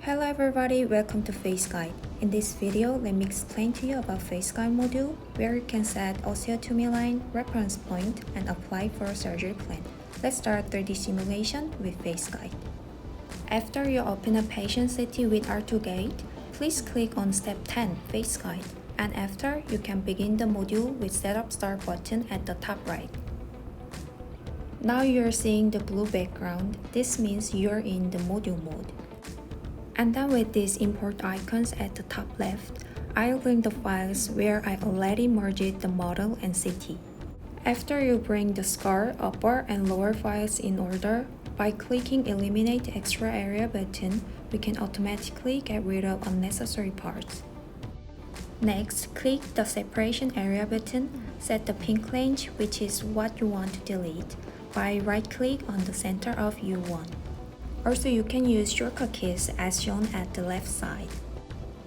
Hello everybody, welcome to FaceGIDE. In this video, let me explain to you about FaceGIDE module where you can set osteotomy line, reference point, and apply for a surgery plan. Let's start 3D simulation with FaceGIDE. After you open a patient CT with orthognathic, please click on step 10, FaceGIDE, and after you can begin the module with Setup Start button at the top right. Now you're seeing the blue background. This means you're in the module mode. And then with these import icons at the top left, I'll bring the files where I already merged the model and CT. After you bring the scar, upper and lower files in order, by clicking Eliminate Extra Area button, we can automatically get rid of unnecessary parts. Next, click the Separation Area button, set the pink range, which is what you want to delete, by right-click on the center of U1. Also, you can use shortcut keys as shown at the left side.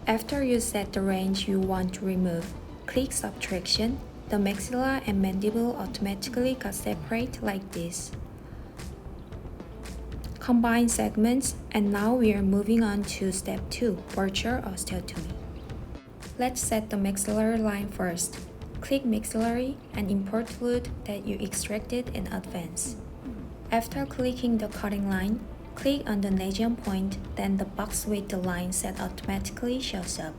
After you set the range you want to remove, click Subtraction. The maxilla and mandible automatically got separate like this. Combine segments, and now we are moving on to step 2, virtual osteotomy. Let's set the maxillary line first. Click maxillary and import fluid that you extracted in advance. After clicking the cutting line, click on the lesion point, then the box with the line set automatically shows up.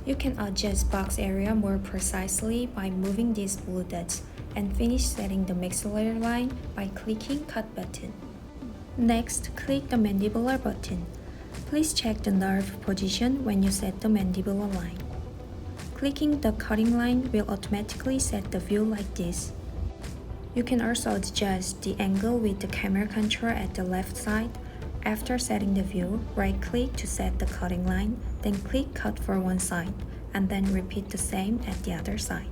You can adjust box area more precisely by moving these blue dots and finish setting the maxillary line by clicking Cut button. Next, click the mandibular button. Please check the nerve position when you set the mandibular line. Clicking the cutting line will automatically set the view like this. You can also adjust the angle with the camera control at the left side. After setting the view, right-click to set the cutting line, then click Cut for one side, and then repeat the same at the other side.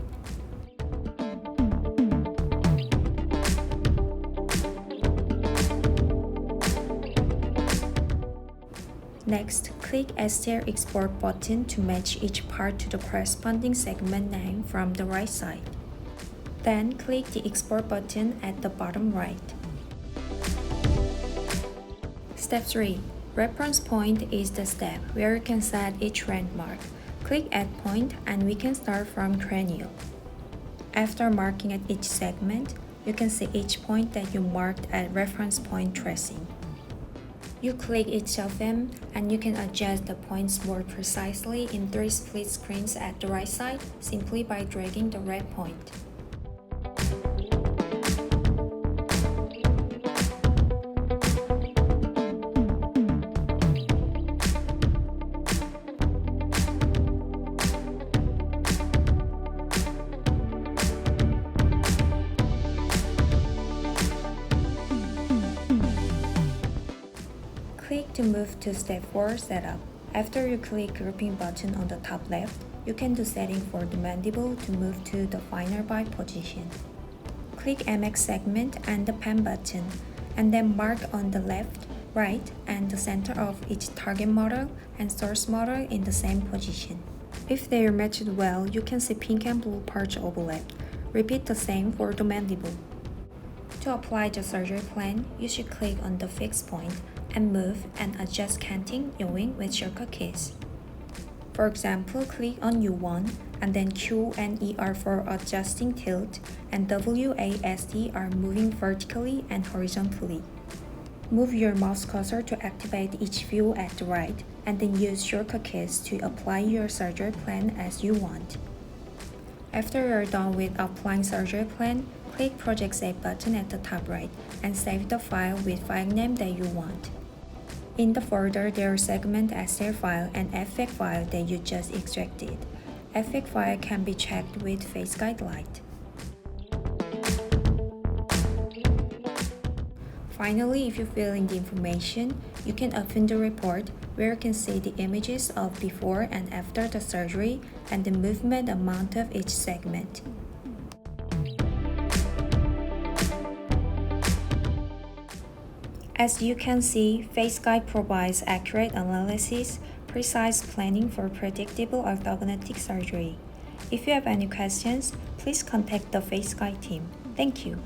Next, click STL Export button to match each part to the corresponding segment name from the right side. Then click the Export button at the bottom right. Step 3. Reference point is the step where you can set each landmark. Click Add Point and we can start from cranial. After marking at each segment, you can see each point that you marked at reference point tracing. You click each of them and you can adjust the points more precisely in 3 split screens at the right side simply by dragging the red point. Click to move to step 4, Setup. After you click Grouping button on the top left, you can do setting for the mandible to move to the final bite position. Click MX segment and the Pen button, and then mark on the left, right, and the center of each target model and source model in the same position. If they are matched well, you can see pink and blue parts overlap. Repeat the same for the mandible. To apply the surgery plan, you should click on the fixed point and move and adjust canting yawing with shortcut keys. For example, click on U1 and then Q and E are for adjusting tilt, and W, A, S, D are moving vertically and horizontally. Move your mouse cursor to activate each view at the right, and then use shortcut keys to apply your surgery plan as you want. After you're done with applying surgery plan, click Project Save button at the top right and save the file with file name that you want. In the folder, there are segment STL file and FX file that you just extracted. FX file can be checked with FaceGIDE Lite. Finally, if you fill in the information, you can open the report where you can see the images of before and after the surgery and the movement amount of each segment. As you can see, FaceGIDE provides accurate analysis, precise planning for predictable orthognathic surgery. If you have any questions, please contact the FaceGIDE team. Thank you.